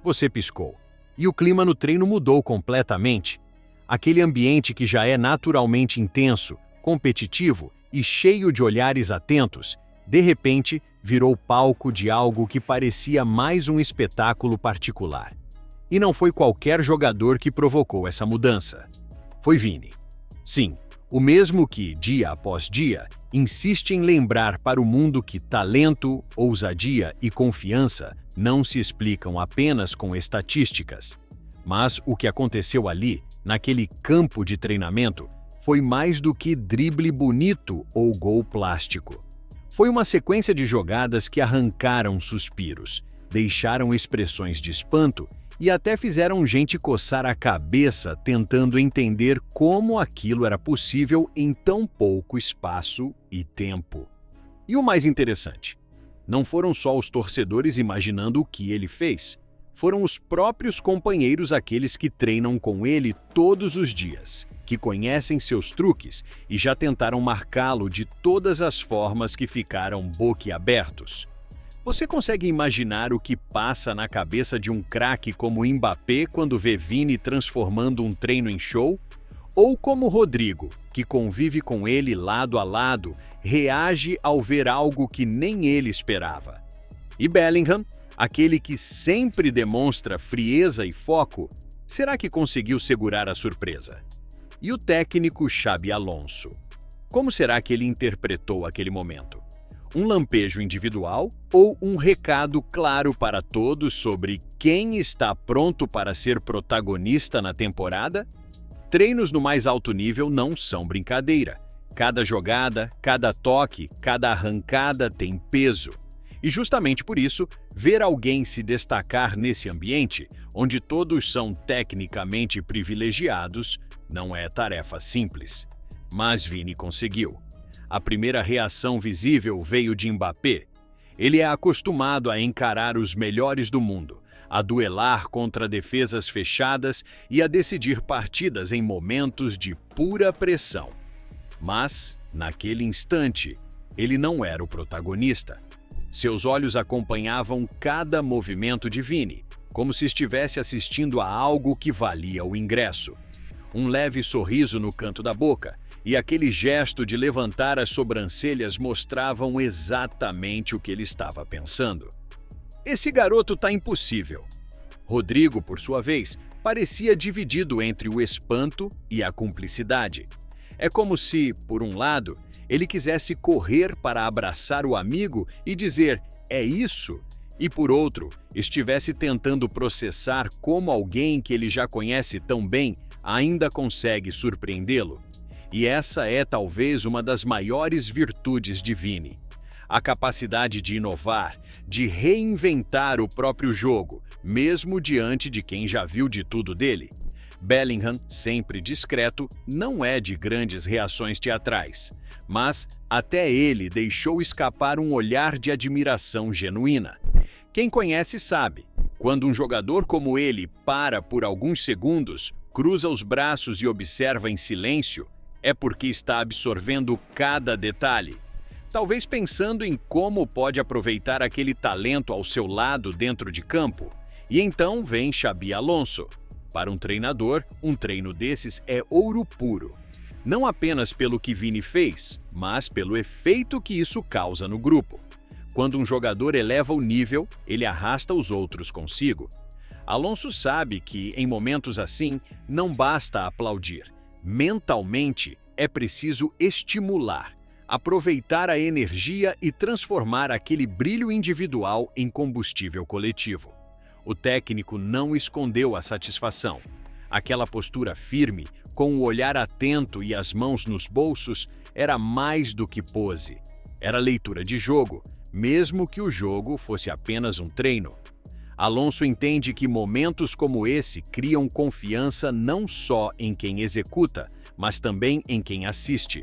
Você piscou. E o clima no treino mudou completamente. Aquele ambiente que já é naturalmente intenso, competitivo e cheio de olhares atentos, de repente virou palco de algo que parecia mais um espetáculo particular. E não foi qualquer jogador que provocou essa mudança. Foi Vini. Sim, o mesmo que, dia após dia, insiste em lembrar para o mundo que talento, ousadia e confiança não se explicam apenas com estatísticas. Mas o que aconteceu ali, naquele campo de treinamento, foi mais do que drible bonito ou gol plástico. Foi uma sequência de jogadas que arrancaram suspiros, deixaram expressões de espanto e até fizeram gente coçar a cabeça tentando entender como aquilo era possível em tão pouco espaço e tempo. E o mais interessante, não foram só os torcedores imaginando o que ele fez, foram os próprios companheiros aqueles que treinam com ele todos os dias, que conhecem seus truques e já tentaram marcá-lo de todas as formas que ficaram boquiabertos. Você consegue imaginar o que passa na cabeça de um craque como Mbappé quando vê Vini transformando um treino em show? Ou como Rodrigo, que convive com ele lado a lado, reage ao ver algo que nem ele esperava? E Bellingham, aquele que sempre demonstra frieza e foco, será que conseguiu segurar a surpresa? E o técnico Xabi Alonso? Como será que ele interpretou aquele momento? Um lampejo individual ou um recado claro para todos sobre quem está pronto para ser protagonista na temporada? Treinos no mais alto nível não são brincadeira. Cada jogada, cada toque, cada arrancada tem peso. E justamente por isso, ver alguém se destacar nesse ambiente, onde todos são tecnicamente privilegiados, não é tarefa simples. Mas Vini conseguiu. A primeira reação visível veio de Mbappé. Ele é acostumado a encarar os melhores do mundo, a duelar contra defesas fechadas e a decidir partidas em momentos de pura pressão. Mas, naquele instante, ele não era o protagonista. Seus olhos acompanhavam cada movimento de Vini, como se estivesse assistindo a algo que valia o ingresso. Um leve sorriso no canto da boca e aquele gesto de levantar as sobrancelhas mostravam exatamente o que ele estava pensando. Esse garoto tá impossível. Rodrigo, por sua vez, parecia dividido entre o espanto e a cumplicidade. É como se, por um lado, ele quisesse correr para abraçar o amigo e dizer "é isso", e por outro, estivesse tentando processar como alguém que ele já conhece tão bem ainda consegue surpreendê-lo. E essa é talvez uma das maiores virtudes de Vini. A capacidade de inovar, de reinventar o próprio jogo, mesmo diante de quem já viu de tudo dele. Bellingham, sempre discreto, não é de grandes reações teatrais, mas até ele deixou escapar um olhar de admiração genuína. Quem conhece sabe, quando um jogador como ele para por alguns segundos, cruza os braços e observa em silêncio, é porque está absorvendo cada detalhe. Talvez pensando em como pode aproveitar aquele talento ao seu lado dentro de campo. E então vem Xabi Alonso. Para um treinador, um treino desses é ouro puro. Não apenas pelo que Vini fez, mas pelo efeito que isso causa no grupo. Quando um jogador eleva o nível, ele arrasta os outros consigo. Alonso sabe que, em momentos assim, não basta aplaudir. Mentalmente, é preciso estimular, aproveitar a energia e transformar aquele brilho individual em combustível coletivo. O técnico não escondeu a satisfação. Aquela postura firme, com o olhar atento e as mãos nos bolsos, era mais do que pose. Era leitura de jogo, mesmo que o jogo fosse apenas um treino. Alonso entende que momentos como esse criam confiança não só em quem executa, mas também em quem assiste.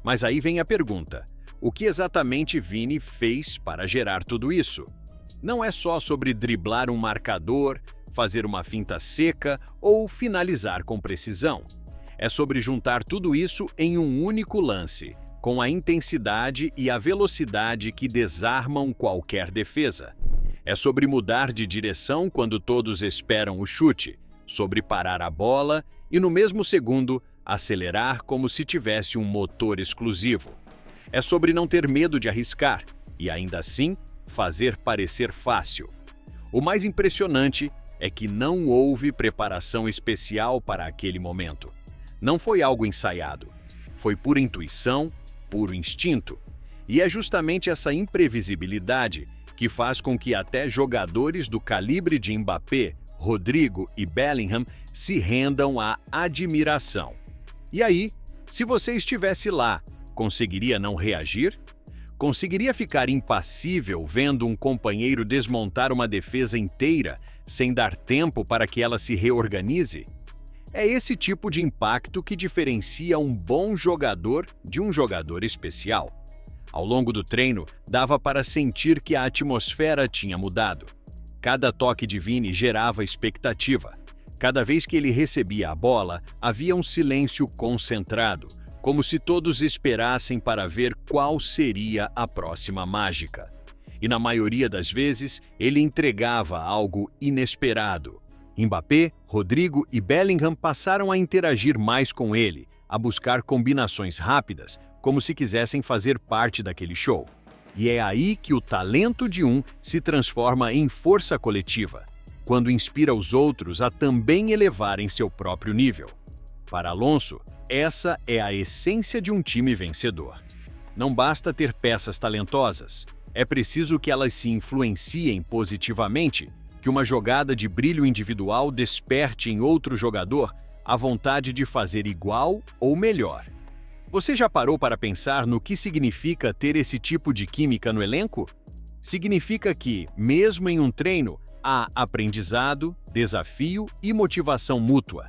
Mas aí vem a pergunta: o que exatamente Vini fez para gerar tudo isso? Não é só sobre driblar um marcador, fazer uma finta seca ou finalizar com precisão. É sobre juntar tudo isso em um único lance, com a intensidade e a velocidade que desarmam qualquer defesa. É sobre mudar de direção quando todos esperam o chute, sobre parar a bola e, no mesmo segundo, acelerar como se tivesse um motor exclusivo. É sobre não ter medo de arriscar e, ainda assim, fazer parecer fácil. O mais impressionante é que não houve preparação especial para aquele momento. Não foi algo ensaiado. Foi pura intuição, puro instinto. E é justamente essa imprevisibilidade que faz com que até jogadores do calibre de Mbappé, Rodrigo e Bellingham se rendam à admiração. E aí, se você estivesse lá, conseguiria não reagir? Conseguiria ficar impassível vendo um companheiro desmontar uma defesa inteira sem dar tempo para que ela se reorganize? É esse tipo de impacto que diferencia um bom jogador de um jogador especial. Ao longo do treino, dava para sentir que a atmosfera tinha mudado. Cada toque de Vini gerava expectativa. Cada vez que ele recebia a bola, havia um silêncio concentrado, como se todos esperassem para ver qual seria a próxima mágica. E na maioria das vezes, ele entregava algo inesperado. Mbappé, Rodrigo e Bellingham passaram a interagir mais com ele, a buscar combinações rápidas, como se quisessem fazer parte daquele show. E é aí que o talento de um se transforma em força coletiva, quando inspira os outros a também elevarem seu próprio nível. Para Alonso, essa é a essência de um time vencedor. Não basta ter peças talentosas, é preciso que elas se influenciem positivamente, que uma jogada de brilho individual desperte em outro jogador a vontade de fazer igual ou melhor. Você já parou para pensar no que significa ter esse tipo de química no elenco? Significa que, mesmo em um treino, há aprendizado, desafio e motivação mútua.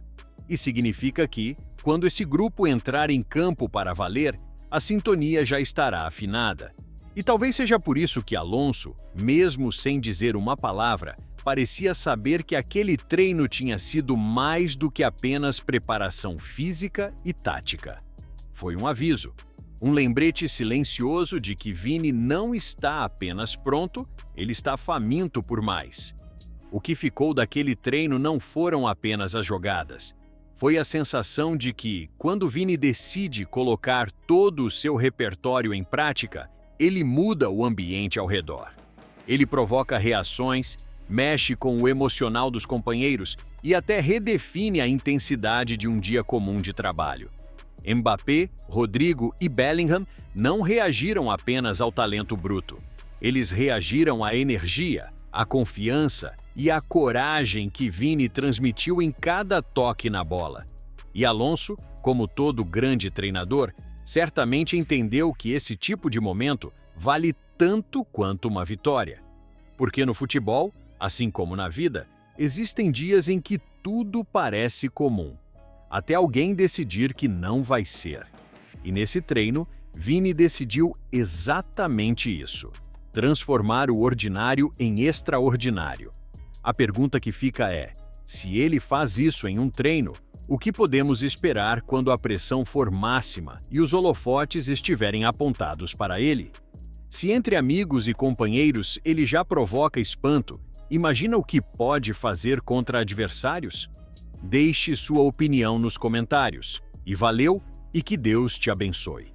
E significa que, quando esse grupo entrar em campo para valer, a sintonia já estará afinada. E talvez seja por isso que Alonso, mesmo sem dizer uma palavra, parecia saber que aquele treino tinha sido mais do que apenas preparação física e tática. Foi um aviso, um lembrete silencioso de que Vini não está apenas pronto, ele está faminto por mais. O que ficou daquele treino não foram apenas as jogadas. Foi a sensação de que, quando Vini decide colocar todo o seu repertório em prática, ele muda o ambiente ao redor. Ele provoca reações, mexe com o emocional dos companheiros e até redefine a intensidade de um dia comum de trabalho. Mbappé, Rodrigo e Bellingham não reagiram apenas ao talento bruto. Eles reagiram à energia, à confiança e à coragem que Vini transmitiu em cada toque na bola. E Alonso, como todo grande treinador, certamente entendeu que esse tipo de momento vale tanto quanto uma vitória. Porque no futebol, assim como na vida, existem dias em que tudo parece comum, até alguém decidir que não vai ser. E nesse treino, Vini decidiu exatamente isso: transformar o ordinário em extraordinário. A pergunta que fica é: se ele faz isso em um treino, o que podemos esperar quando a pressão for máxima e os holofotes estiverem apontados para ele? Se entre amigos e companheiros ele já provoca espanto, imagina o que pode fazer contra adversários? Deixe sua opinião nos comentários. E valeu, e que Deus te abençoe.